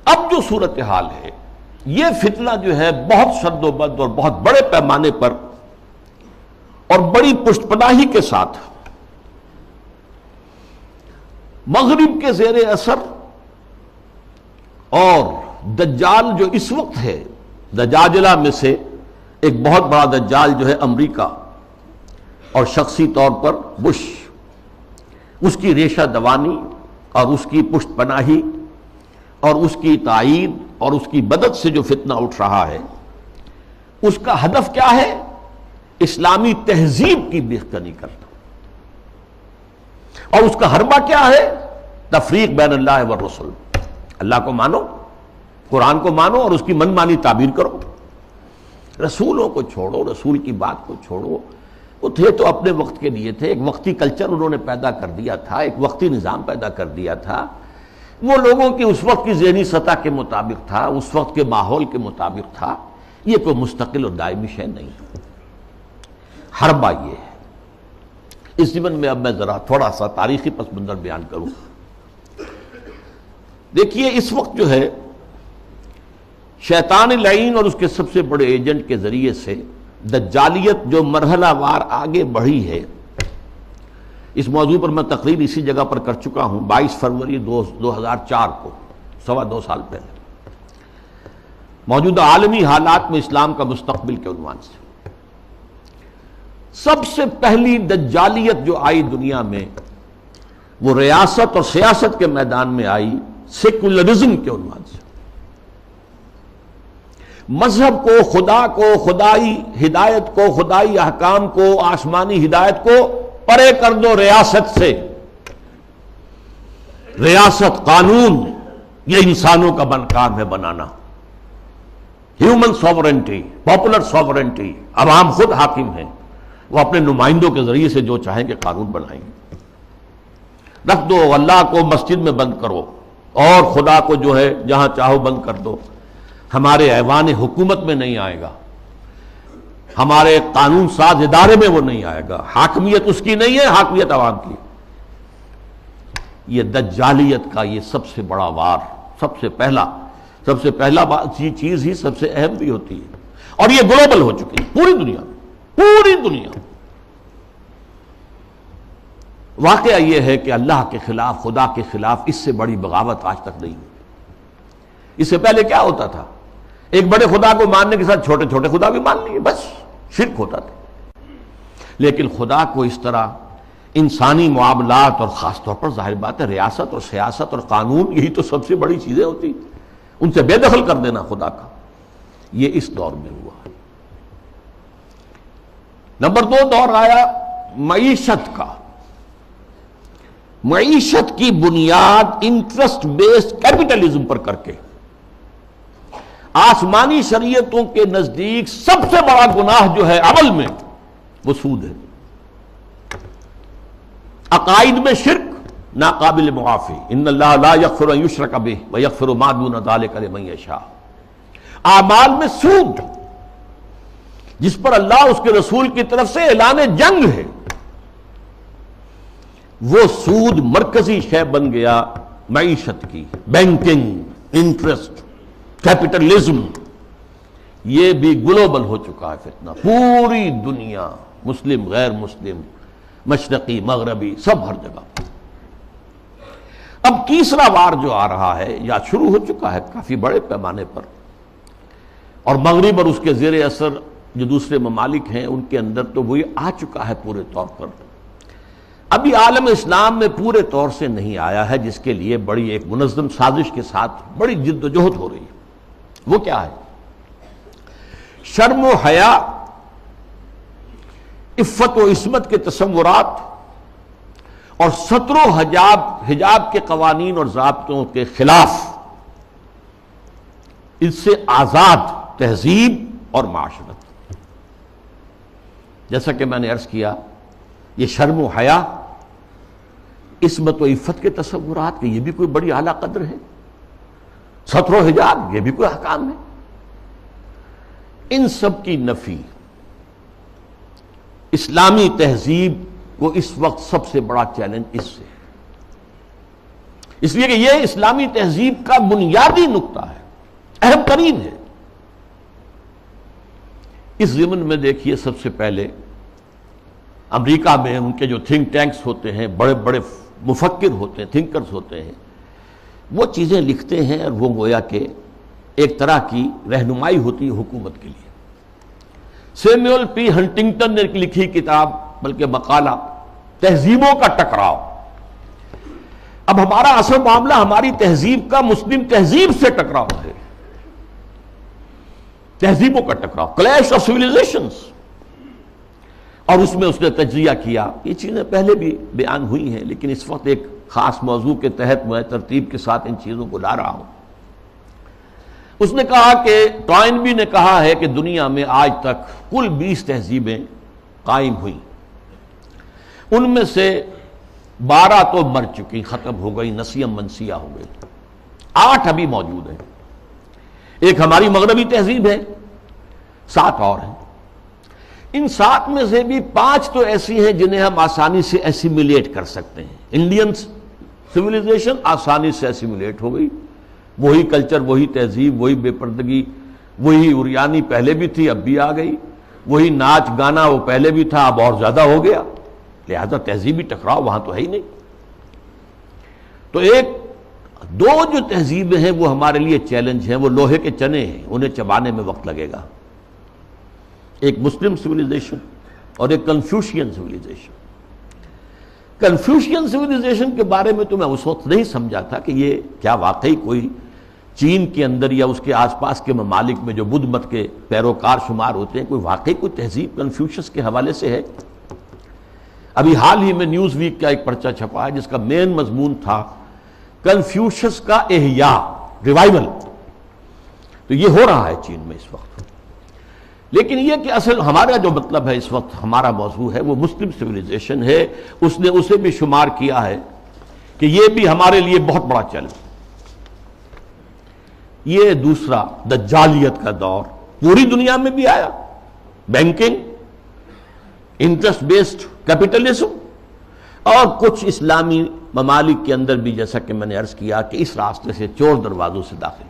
اب جو صورتحال ہے یہ فتنہ جو ہے بہت شد و بد اور بہت بڑے پیمانے پر اور بڑی پشت پناہی کے ساتھ مغرب کے زیر اثر اور دجال جو اس وقت ہے دجاجلہ میں سے ایک بہت بڑا دجال جو ہے امریکہ اور شخصی طور پر بش، اس کی ریشہ دوانی اور اس کی پشت پناہی اور اس کی تائید اور اس کی مدد سے جو فتنہ اٹھ رہا ہے، اس کا ہدف کیا ہے؟ اسلامی تہذیب کی بیخکنی کرنا، اور اس کا حربہ کیا ہے؟ تفریق بین اللہ والرسل۔ اللہ کو مانو، قرآن کو مانو اور اس کی من مانی تعبیر کرو، رسولوں کو چھوڑو، رسول کی بات کو چھوڑو۔ وہ تھے تو اپنے وقت کے لیے تھے، ایک وقتی کلچر انہوں نے پیدا کر دیا تھا، ایک وقتی نظام پیدا کر دیا تھا، وہ لوگوں کی اس وقت کی ذہنی سطح کے مطابق تھا، اس وقت کے ماحول کے مطابق تھا، یہ کوئی مستقل اور دائمی شے نہیں۔ حربہ یہ ہے۔ اس ضمن میں اب میں ذرا تھوڑا سا تاریخی پس منظر بیان کروں۔ دیکھیے اس وقت جو ہے شیطان لعین اور اس کے سب سے بڑے ایجنٹ کے ذریعے سے دجالیت جو مرحلہ وار آگے بڑھی ہے، اس موضوع پر میں تقریر اسی جگہ پر کر چکا ہوں 22 فروری 2004 کو، 2.25 سال پہلے، موجودہ عالمی حالات میں اسلام کا مستقبل کے عنوان سے۔ سب سے پہلی دجالیت جو آئی دنیا میں وہ ریاست اور سیاست کے میدان میں آئی سیکولرزم کے عنوان سے۔ مذہب کو، خدا کو، خدائی ہدایت کو، خدائی احکام کو، آسمانی ہدایت کو پرے کر دو ریاست سے۔ ریاست، قانون، یہ انسانوں کا کام ہے بنانا۔ ہیومن سوورنٹی، پاپولر سوورنٹی، عوام خود حاکم ہیں، وہ اپنے نمائندوں کے ذریعے سے جو چاہیں کہ قانون بنائیں گے۔ رکھ دو، اللہ کو مسجد میں بند کرو اور خدا کو جو ہے جہاں چاہو بند کر دو، ہمارے ایوان حکومت میں نہیں آئے گا، ہمارے قانون ساز ادارے میں وہ نہیں آئے گا، حاکمیت اس کی نہیں ہے، حاکمیت عوام کی۔ یہ دجالیت کا یہ سب سے بڑا وار، سب سے پہلا چیز ہی سب سے اہم بھی ہوتی ہے، اور یہ گلوبل ہو چکی ہے پوری دنیا میں، پوری دنیا۔ واقعہ یہ ہے کہ اللہ کے خلاف، خدا کے خلاف اس سے بڑی بغاوت آج تک نہیں ہوئی۔ اس سے پہلے کیا ہوتا تھا؟ ایک بڑے خدا کو ماننے کے ساتھ چھوٹے چھوٹے خدا بھی مان لیے، بس شرک ہوتا تھا۔ لیکن خدا کو اس طرح انسانی معاملات اور خاص طور پر ظاہر بات ہے ریاست اور سیاست اور قانون، یہی تو سب سے بڑی چیزیں ہوتی، ان سے بے دخل کر دینا خدا کا، یہ اس دور میں ہوا۔ نمبر 2 دور آیا معیشت کا۔ معیشت کی بنیاد انٹرسٹ بیسڈ کیپٹلزم پر کر کے، آسمانی شریعتوں کے نزدیک سب سے بڑا گناہ جو ہے عمل میں وہ سود ہے۔ عقائد میں شرک ناقابل معافی، ان اللہ لا یغفر ان یشرک بہ ویغفر ما دون ذلک لمن یشاء۔ اعمال میں سود، جس پر اللہ اس کے رسول کی طرف سے اعلان جنگ ہے، وہ سود مرکزی شے بن گیا معیشت کی۔ بینکنگ، انٹرسٹ، کیپٹلزم، یہ بھی گلوبل ہو چکا ہے فتنہ، پوری دنیا، مسلم غیر مسلم، مشرقی مغربی، سب ہر جگہ۔ اب تیسرا وار جو آ رہا ہے یا شروع ہو چکا ہے کافی بڑے پیمانے پر، اور مغرب اور اس کے زیر اثر جو دوسرے ممالک ہیں ان کے اندر تو وہی آ چکا ہے پورے طور پر۔ ابھی عالم اسلام میں پورے طور سے نہیں آیا ہے، جس کے لیے بڑی ایک منظم سازش کے ساتھ بڑی جد و جہد ہو رہی ہے۔ وہ کیا ہے؟ شرم و حیا، عفت و عصمت کے تصورات اور ستر و حجاب کے قوانین اور ضابطوں کے خلاف، اس سے آزاد تہذیب اور معاشرت۔ جیسا کہ میں نے عرض کیا، یہ شرم و حیا، عصمت و عفت کے تصورات، کہ یہ بھی کوئی بڑی اعلیٰ قدر ہے، ستر و حجاب یہ بھی کوئی احکام ہے، ان سب کی نفی اسلامی تہذیب کو اس وقت سب سے بڑا چیلنج اس سے۔ اس لیے کہ یہ اسلامی تہذیب کا بنیادی نقطہ ہے، اہم ترین ہے۔ اس ضمن میں دیکھیے، سب سے پہلے امریکہ میں ان کے جو تھنک ٹینکس ہوتے ہیں، بڑے بڑے مفکر ہوتے ہیں، تھنکرز ہوتے ہیں، وہ چیزیں لکھتے ہیں اور وہ گویا کہ ایک طرح کی رہنمائی ہوتی ہے حکومت کے لیے۔ سیموئل پی ہنٹنگٹن نے لکھی کتاب، بلکہ مقالہ، تہذیبوں کا ٹکراؤ۔ اب ہمارا اصل معاملہ ہماری تہذیب کا مسلم تہذیب سے ٹکراؤ ہے، تہذیبوں کا ٹکراؤ، کلیش آف سویلائزیشنز۔ اور اس میں اس نے تجزیہ کیا، یہ چیزیں پہلے بھی بیان ہوئی ہیں، لیکن اس وقت ایک خاص موضوع کے تحت میں ترتیب کے ساتھ ان چیزوں کو لا رہا ہوں۔ اس نے کہا کہ ٹوائنبی نے کہا ہے کہ دنیا میں آج تک کل 20 تہذیبیں قائم ہوئیں، ان میں سے 12 تو مر چکی، ختم ہو گئی، نسیم منسیہ ہو گئی، 8 ابھی موجود ہیں۔ ایک ہماری مغربی تہذیب ہے، 7 اور ہیں۔ ان 7 میں سے بھی 5 تو ایسی ہیں جنہیں ہم آسانی سے ایسیمیلیٹ کر سکتے ہیں۔ انڈین سویلائزیشن آسانی سے ایسیمیلیٹ ہو گئی، وہی کلچر، وہی تہذیب، وہی بے پردگی، وہی اریانی پہلے بھی تھی اب بھی آ گئی، وہی ناچ گانا وہ پہلے بھی تھا اب اور زیادہ ہو گیا، لہذا تہذیبی ٹکراؤ وہاں تو ہے ہی نہیں۔ تو دو جو تہذیبیں ہیں وہ ہمارے لیے چیلنج ہیں، وہ لوہے کے چنے ہیں، انہیں چبانے میں وقت لگے گا۔ ایک مسلم سویلائزیشن اور ایک کنفیوشین سویلائزیشن۔ کنفیوشین سویلائزیشن کے بارے میں تو میں اس وقت نہیں سمجھا تھا کہ یہ کیا واقعی کوئی چین کے اندر یا اس کے آس پاس کے ممالک میں جو بدھ مت کے پیروکار شمار ہوتے ہیں، کوئی واقعی کوئی تہذیب کنفیوشس کے حوالے سے ہے۔ ابھی حال ہی میں نیوز ویک کا ایک پرچہ چھپا ہے جس کا مین مضمون تھا کنفیوشس کا احیاء، ریوائول۔ تو یہ ہو رہا ہے چین میں اس وقت۔ لیکن یہ کہ اصل ہمارا جو مطلب ہے اس وقت، ہمارا موضوع ہے وہ مسلم سویلائزیشن ہے۔ اس نے اسے بھی شمار کیا ہے کہ یہ بھی ہمارے لیے بہت بڑا چیلنج۔ یہ دوسرا دجالیت کا دور پوری دنیا میں بھی آیا، بینکنگ، انٹرسٹ بیسڈ کیپٹلزم، اور کچھ اسلامی ممالک کے اندر بھی، جیسا کہ میں نے عرض کیا کہ اس راستے سے چور دروازوں سے داخل